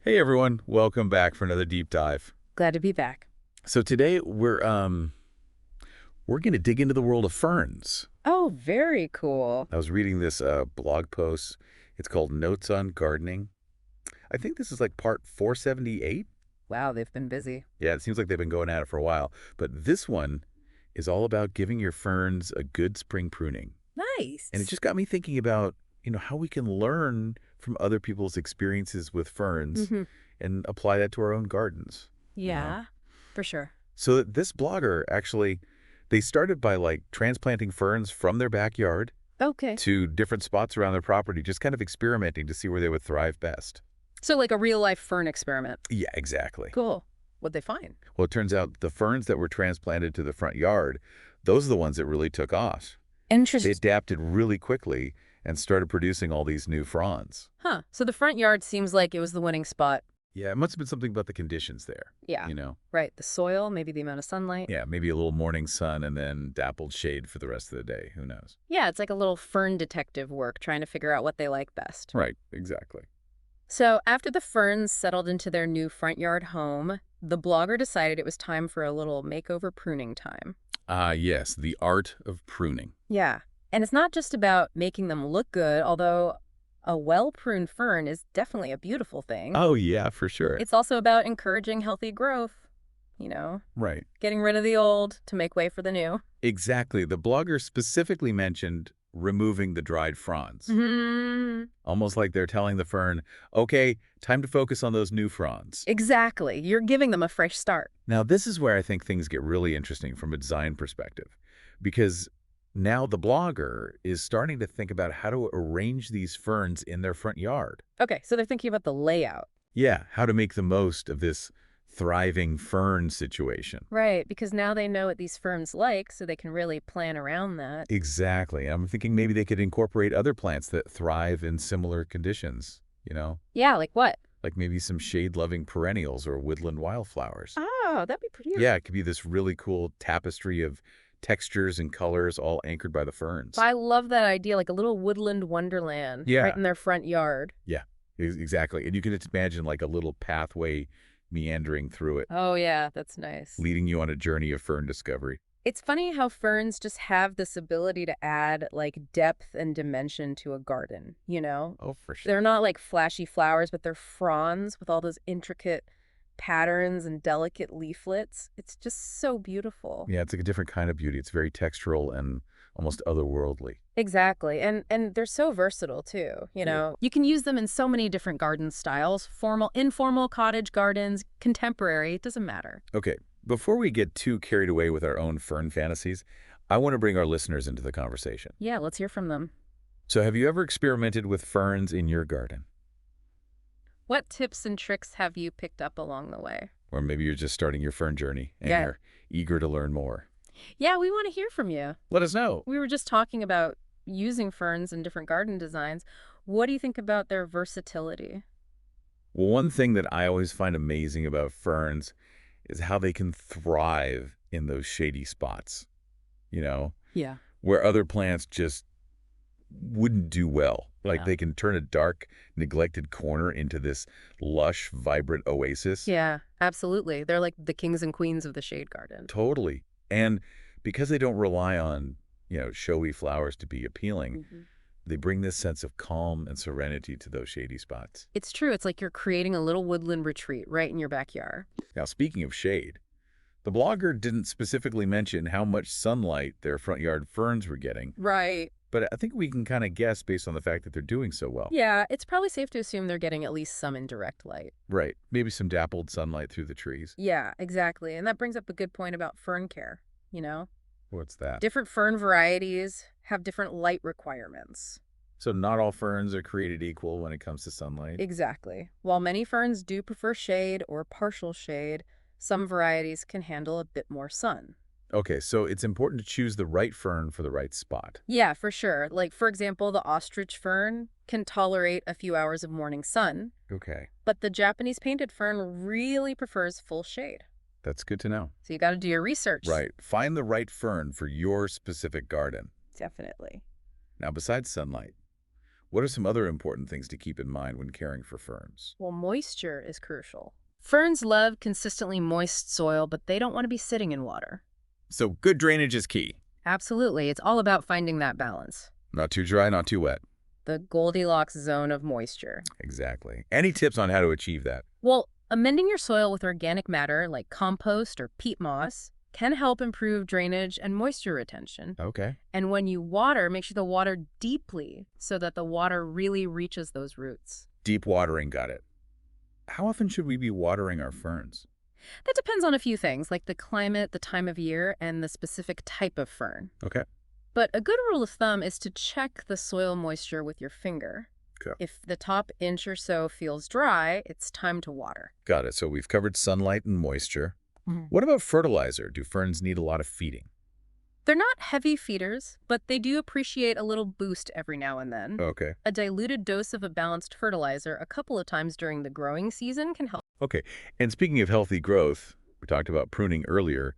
Hey everyone, welcome back for another deep dive. Glad to be back. So today we're going to dig into the world of ferns. Oh, very cool. I was reading this blog post. It's called Notes on Gardening. I think this is like part 478. Wow, they've been busy. Yeah, it seems like they've been going at it for a while. But this one is all about giving your ferns a good spring pruning. And it Nice. just got me thinking about, how we can learn from other people's experiences with ferns hmm and apply that to our own gardens, you know? Yeah, for sure. So this blogger actually, they started by like transplanting ferns from their backyard Okay. to different spots around their property, just kind of experimenting to see where they would thrive best. So like a real life fern experiment. Yeah, exactly. Cool. What'd they find? Well, it turns out the ferns that were transplanted to the front yard, those are the ones that really took off. They Interesting. adapted really quickly and started producing all these new fronds. Huh. So the front yard seems like it was the winning spot. Yeah, it must have been something about the conditions there, Yeah. you know? Right. The soil, maybe the amount of sunlight. Yeah, maybe a little morning sun and then dappled shade for the rest of the day. Who knows? Yeah, it's like a little fern detective work trying to figure out what they like best. Right, exactly. So after the ferns settled into their new front yard home, the blogger decided it was time for a little makeover pruning time. Ah, yes, the art of pruning. Yeah. And it's not just about making them look good, although a well-pruned fern is definitely a beautiful thing. Oh, yeah, for sure. It's also about encouraging healthy growth, you know, Right. getting rid of the old to make way for the new. Exactly. The blogger specifically mentioned removing the dried fronds, almost like they're telling the fern, okay, time to focus on those new fronds. Exactly. You're giving them a fresh start. Now, this is where I think things get really interesting from a design perspective, because now the blogger is starting to think about how to arrange these ferns in their front yard. Okay, so they're thinking about the layout. Yeah, how to make the most of this thriving fern situation. Right, because now they know what these ferns like, so they can really plan around that. Exactly. I'm thinking maybe they could incorporate other plants that thrive in similar conditions, Yeah, like what? like maybe some shade-loving perennials or woodland wildflowers. Oh, that'd be pretty. Yeah, it could be this really cool tapestry of textures and colors all anchored by the ferns. I love that idea, like a little woodland wonderland right Yeah, in their front yard. yeah, exactly. And you can just imagine like a little pathway meandering through it, Oh, yeah, that's nice. leading you on a journey of fern discovery. It's funny how ferns just have this ability to add like depth and dimension to a garden, you know? Oh, for sure. They're not like flashy flowers, but they're fronds with all those intricate patterns and delicate leaflets. It's just so beautiful. Yeah, it's like a different kind of beauty. It's very textural and almost otherworldly. Exactly. And they're so versatile too, you Yeah. know. You can use them in so many different garden styles, formal, informal, cottage gardens, contemporary, it doesn't matter. Okay, before we get too carried away with our own fern fantasies, I want to bring our listeners into the conversation. Yeah, let's hear from them. So have you ever experimented with ferns in your garden? What tips and tricks have you picked up along the way? Or maybe you're just starting your fern journey and Yeah. you're eager to learn more. Yeah, we want to hear from you. Let us know. We were just talking about using ferns in different garden designs. What do you think about their versatility? Well, one thing that I always find amazing about ferns is how they can thrive in those shady spots, you know, Yeah. where other plants just wouldn't do well. Like Yeah. they can turn a dark, neglected corner into this lush, vibrant oasis. Yeah, absolutely. They're like the kings and queens of the shade garden. Totally. And because they don't rely on, showy flowers to be appealing, Mhm. they bring this sense of calm and serenity to those shady spots. It's true. It's like you're creating a little woodland retreat right in your backyard. Now, speaking of shade, the blogger didn't specifically mention how much sunlight their front yard ferns were getting, Right. but I think we can kind of guess based on the fact that they're doing so well. Yeah, it's probably safe to assume they're getting at least some indirect light. Right. Maybe some dappled sunlight through the trees. Yeah, exactly. And that brings up a good point about fern care, you know? What's that? Different fern varieties have different light requirements. So not all ferns are created equal when it comes to sunlight. Exactly. While many ferns do prefer shade or partial shade, some varieties can handle a bit more sun. Okay, so it's important to choose the right fern for the right spot. Yeah, for sure. Like, for example, the ostrich fern can tolerate a few hours of morning sun, Okay, but the Japanese painted fern really prefers full shade. that's good to know. So you got to do your research. Right. Find the right fern for your specific garden. Definitely. Now, besides sunlight, What are some other important things to keep in mind when caring for ferns? Well, moisture is crucial. Ferns love consistently moist soil, but they don't want to be sitting in water. So good drainage is key. Absolutely. It's all about finding that balance. Not too dry, not too wet. The Goldilocks zone of moisture. Exactly. Any tips on how to achieve that? Well, amending your soil with organic matter like compost or peat moss can help improve drainage and moisture retention. Okay. And when you water, make sure to water deeply so that the water really reaches those roots. Deep watering, got it. How often should we be watering our ferns? That depends on a few things like the climate, the time of year, and the specific type of fern. Okay. But a good rule of thumb is to check the soil moisture with your finger. Okay. If the top inch or so feels dry, it's time to water. Got it. So we've covered sunlight and moisture. Mhm. What about fertilizer? Do ferns need a lot of feeding? They're not heavy feeders, but they do appreciate a little boost every now and then. Okay. A diluted dose of a balanced fertilizer a couple of times during the growing season can help. Okay. And speaking of healthy growth, we talked about pruning earlier.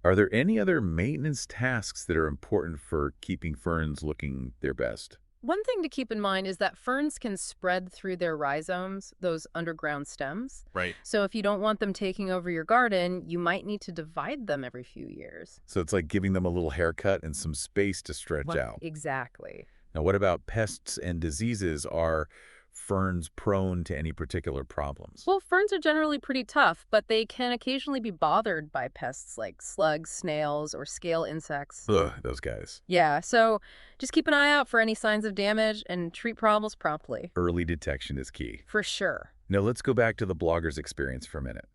Are there any other maintenance tasks that are important for keeping ferns looking their best? One thing to keep in mind is that ferns can spread through their rhizomes, those underground stems. Right. So if you don't want them taking over your garden, you might need to divide them every few years. So it's like giving them a little haircut and some space to stretch out. Exactly. Now, what about pests and diseases? Are ferns prone to any particular problems? Well, ferns are generally pretty tough, but they can occasionally be bothered by pests like slugs, snails, or scale insects. Ugh, those guys. Yeah, so just keep an eye out for any signs of damage and treat problems promptly. Early detection is key. For sure. Now, let's go back to the blogger's experience for a minute.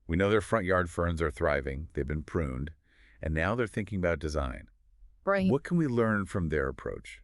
We know their front yard ferns are thriving, they've been pruned, and now they're thinking about design. Right. What can we learn from their approach?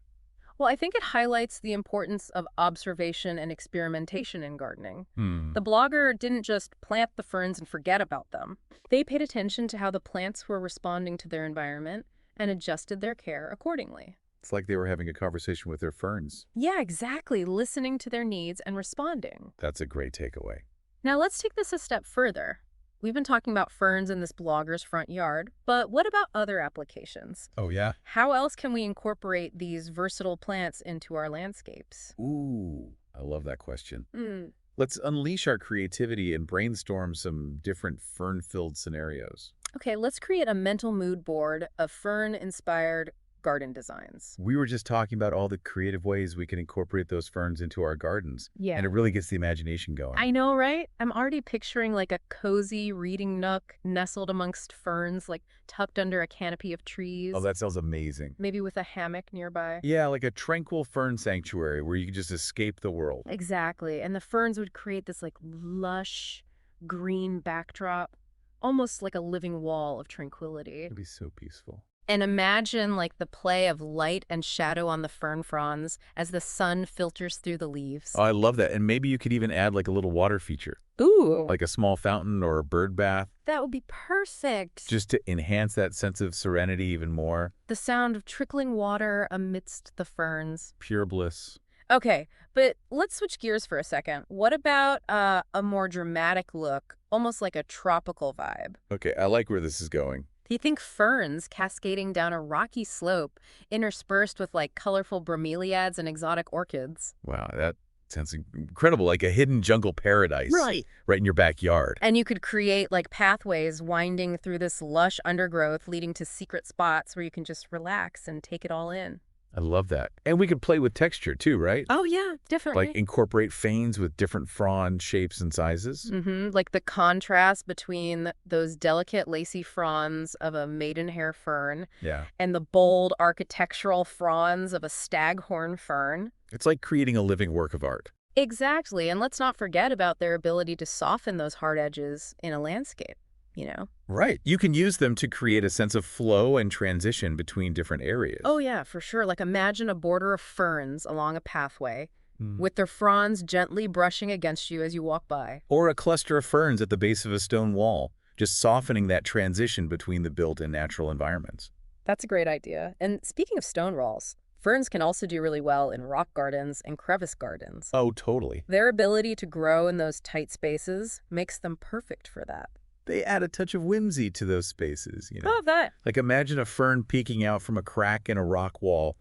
Well, I think it highlights the importance of observation and experimentation in gardening. The blogger didn't just plant the ferns and forget about them. They paid attention to how the plants were responding to their environment and adjusted their care accordingly. It's like they were having a conversation with their ferns. Yeah, exactly. Listening to their needs and responding. That's a great takeaway. Now let's take this a step further. We've been talking about ferns in this blogger's front yard, but what about other applications? Oh, yeah? How else can we incorporate these versatile plants into our landscapes? Ooh, I love that question. Hmm. Let's unleash our creativity and brainstorm some different fern-filled scenarios. Okay, let's create a mental mood board of fern-inspired garden designs. We were just talking about all the creative ways we can incorporate those ferns into our gardens. Yeah. And it really gets the imagination going. I know, right? I'm already picturing like a cozy reading nook nestled amongst ferns, like tucked under a canopy of trees. Oh, that sounds amazing. Maybe with a hammock nearby. Yeah, like a tranquil fern sanctuary where you can just escape the world. Exactly. And the ferns would create this like lush green backdrop, almost like a living wall of tranquility. It'd be so peaceful. And imagine like the play of light and shadow on the fern fronds as the sun filters through the leaves. Oh, I love that. And maybe you could even add like a little water feature, Ooh, like a small fountain or a bird bath, that would be perfect. just to enhance that sense of serenity even more. The sound of trickling water amidst the ferns. Pure bliss. Okay, but let's switch gears for a second. What about a more dramatic look, almost like a tropical vibe? Okay, I like where this is going. Do you think ferns cascading down a rocky slope, interspersed with like colorful bromeliads and exotic orchids? Wow, that sounds incredible, like a hidden jungle paradise. Right in your backyard. And you could create like pathways winding through this lush undergrowth, leading to secret spots where you can just relax and take it all in. I love that. And we could play with texture too, right? Oh, yeah, definitely. Like incorporate veins with different frond shapes and sizes. Like the contrast between those delicate lacy fronds of a maidenhair fern Yeah. and the bold architectural fronds of a staghorn fern. It's like creating a living work of art. Exactly. And let's not forget about their ability to soften those hard edges in a landscape, you know? Right. You can use them to create a sense of flow and transition between different areas. Oh, yeah, for sure. Like imagine a border of ferns along a pathway Mm. with their fronds gently brushing against you as you walk by. Or a cluster of ferns at the base of a stone wall, just softening that transition between the built and natural environments. That's a great idea. And speaking of stone walls, ferns can also do really well in rock gardens and crevice gardens. Oh, totally. Their ability to grow in those tight spaces makes them perfect for that. They add a touch of whimsy to those spaces, you know. Love that. Like imagine a fern peeking out from a crack in a rock wall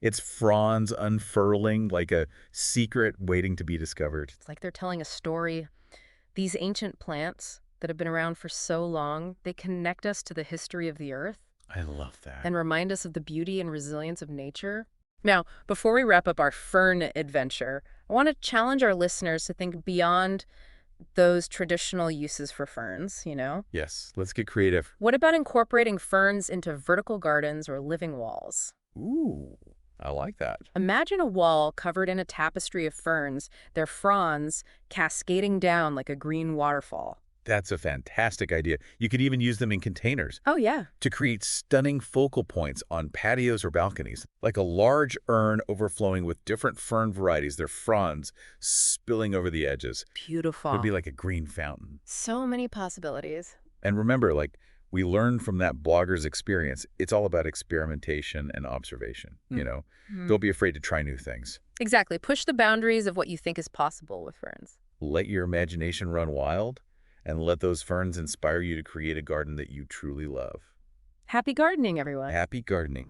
its fronds unfurling like a secret waiting to be discovered. It's like they're telling a story. These ancient plants that have been around for so long, they connect us to the history of the earth I love that. and remind us of the beauty and resilience of nature. Now, before we wrap up our fern adventure, I want to challenge our listeners to think beyond those traditional uses for ferns. Yes, let's get creative. What about incorporating ferns into vertical gardens or living walls? Ooh, I like that. Imagine a wall covered in a tapestry of ferns, their fronds cascading down like a green waterfall. That's a fantastic idea. You could even use them in containers Oh, yeah. to create stunning focal points on patios or balconies, like a large urn overflowing with different fern varieties, their fronds spilling over the edges. It would Beautiful. be like a green fountain. So many possibilities. And remember, like, we learned from that blogger's experience, it's all about experimentation and observation. Mm. Don't be afraid to try new things. Exactly. Push the boundaries of what you think is possible with ferns. Let your imagination run wild, and let those ferns inspire you to create a garden that you truly love. Happy gardening, everyone. Happy gardening.